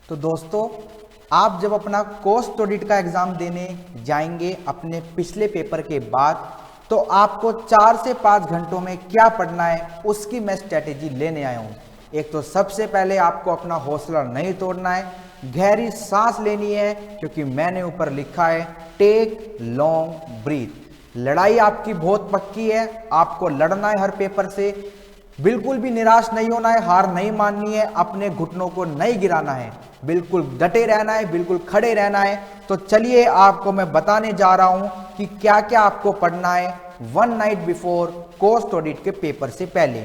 तो दोस्तों, आप जब अपना कोस्ट ऑडिट का एग्जाम देने जाएंगे अपने पिछले पेपर के बाद, तो आपको 4 से 5 घंटों में क्या पढ़ना है उसकी मैं स्ट्रैटेजी लेने आया हूँ। एक तो सबसे पहले आपको अपना हौसला नहीं तोड़ना है, गहरी सांस लेनी है, क्योंकि मैंने ऊपर लिखा है टेक लॉन्ग ब्रीथ। लड़ाई आपकी बहुत पक्की है, आपको लड़ना है हर पेपर से, बिल्कुल भी निराश नहीं होना है, हार नहीं माननी है, अपने घुटनों को नहीं गिराना है, बिल्कुल डटे रहना है, बिल्कुल खड़े रहना है। तो चलिए आपको मैं बताने जा रहा हूं कि क्या क्या आपको पढ़ना है 1 नाइट बिफोर कोस्ट ऑडिट के पेपर से पहले।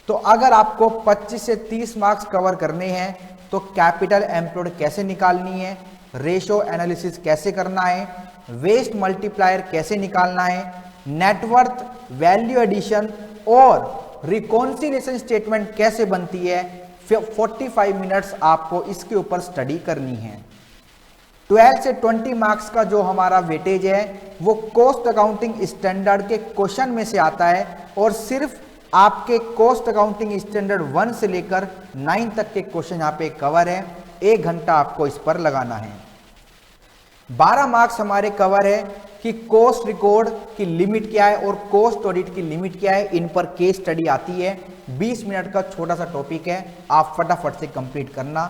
तो अगर आपको 25 से 30 मार्क्स कवर करने हैं तो कैपिटल एम्प्लॉयड कैसे निकालनी है, रेशो एनालिसिस कैसे करना है, वेस्ट मल्टीप्लायर कैसे निकालना है, नेटवर्थ वैल्यू एडिशन और रिकॉन्सिलिएशन स्टेटमेंट कैसे बनती है, 45 मिनट्स आपको इसके ऊपर स्टडी करनी है। 12 से 20 मार्क्स का जो हमारा वेटेज है वो कोस्ट अकाउंटिंग स्टैंडर्ड के क्वेश्चन में से आता है, और सिर्फ आपके कोस्ट अकाउंटिंग स्टैंडर्ड 1 से लेकर 9 तक के क्वेश्चन यहाँ पे कवर है। 1 घंटा आपको इस पर लगाना है। 12 मार्क्स हमारे कवर है कि कोस्ट रिकॉर्ड की लिमिट क्या है और कोस्ट ऑडिट की लिमिट क्या है, इन पर केस स्टडी आती है। 20 मिनट का छोटा सा टॉपिक है, आप फटाफट से कंप्लीट करना।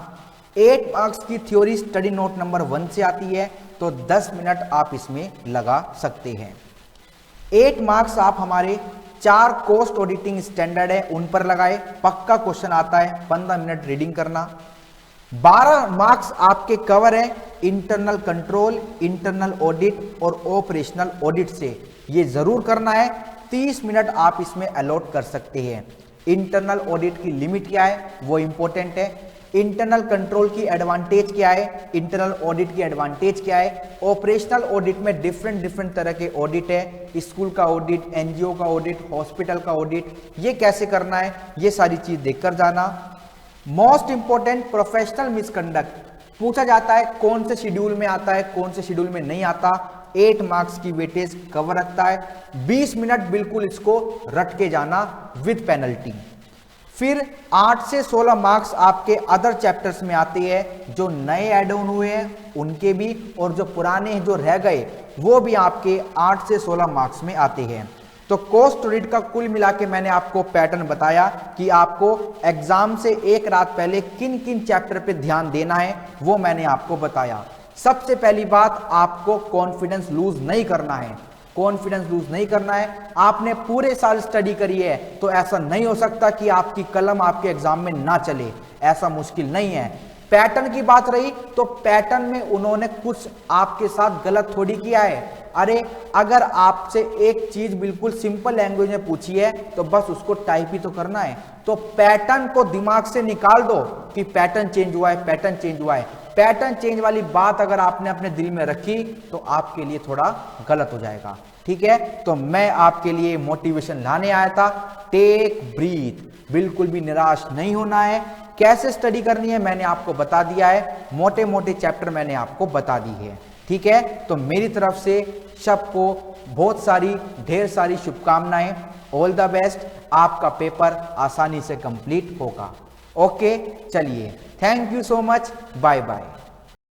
8 मार्क्स की थ्योरी स्टडी नोट नंबर 1 से आती है, तो 10 मिनट आप इसमें लगा सकते हैं। 8 मार्क्स आप हमारे 4 कोस्ट ऑडिटिंग स्टैंडर्ड है उन पर लगाए, पक्का क्वेश्चन आता है, 15 मिनट रीडिंग करना। 12 मार्क्स आपके कवर है इंटरनल कंट्रोल, इंटरनल ऑडिट और ऑपरेशनल ऑडिट से, ये जरूर करना है। 30 मिनट आप इसमें अलॉट कर सकते हैं। इंटरनल ऑडिट की लिमिट क्या है वो इंपॉर्टेंट है, इंटरनल कंट्रोल की एडवांटेज क्या है, इंटरनल ऑडिट की एडवांटेज क्या है, ऑपरेशनल ऑडिट में डिफरेंट तरह के ऑडिट है, स्कूल का ऑडिट, एनजीओ का ऑडिट, हॉस्पिटल का ऑडिट, ये कैसे करना है, ये सारी चीज देखकर जाना। मोस्ट इंपॉर्टेंट प्रोफेशनल मिसकंडक्ट पूछा जाता है, कौन से शेड्यूल में आता है, कौन से शेड्यूल में नहीं आता। 8 मार्क्स की वेटेज कवर रखता है। 20 मिनट बिल्कुल इसको रट के जाना विद पेनल्टी। फिर 8 से 16 मार्क्स आपके अदर चैप्टर्स में आते हैं, जो नए ऐड ऑन हुए हैं उनके भी, और जो पुराने जो रह गए वो भी आपके 8 से 16 मार्क्स में आते हैं। तो कोस्ट ऑडिट का कुल मिला के मैंने आपको पैटर्न बताया कि आपको एग्जाम से 1 रात पहले किन किन चैप्टर पे ध्यान देना है, वो मैंने आपको बताया। सबसे पहली बात, आपको कॉन्फिडेंस लूज नहीं करना है। कॉन्फिडेंस लूज नहीं करना है। आपने पूरे साल स्टडी करी है, तो ऐसा नहीं हो सकता कि आपकी कलम आपके एग्जाम में ना चले, ऐसा मुश्किल नहीं है। पैटर्न की बात रही, तो पैटर्न में उन्होंने कुछ आपके साथ गलत थोड़ी किया है। अरे अगर आपसे एक चीज बिल्कुल सिंपल लैंग्वेज में पूछी है तो बस उसको टाइप ही तो करना है। तो पैटर्न को दिमाग से निकाल दो कि पैटर्न चेंज हुआ है, पैटर्न चेंज हुआ है। पैटर्न चेंज वाली बात अगर आपने अपने दिल में रखी तो आपके लिए थोड़ा गलत हो जाएगा। ठीक है, तो मैं आपके लिए मोटिवेशन लाने आया था। टेक ब्रीथ, बिल्कुल भी निराश नहीं होना है। कैसे स्टडी करनी है मैंने आपको बता दिया है, मोटे मोटे चैप्टर मैंने आपको बता दी है। ठीक है, तो मेरी तरफ से सबको बहुत सारी ढेर सारी शुभकामनाएं। ऑल द बेस्ट, आपका पेपर आसानी से कंप्लीट होगा। ओके, चलिए, thank you so much, bye bye.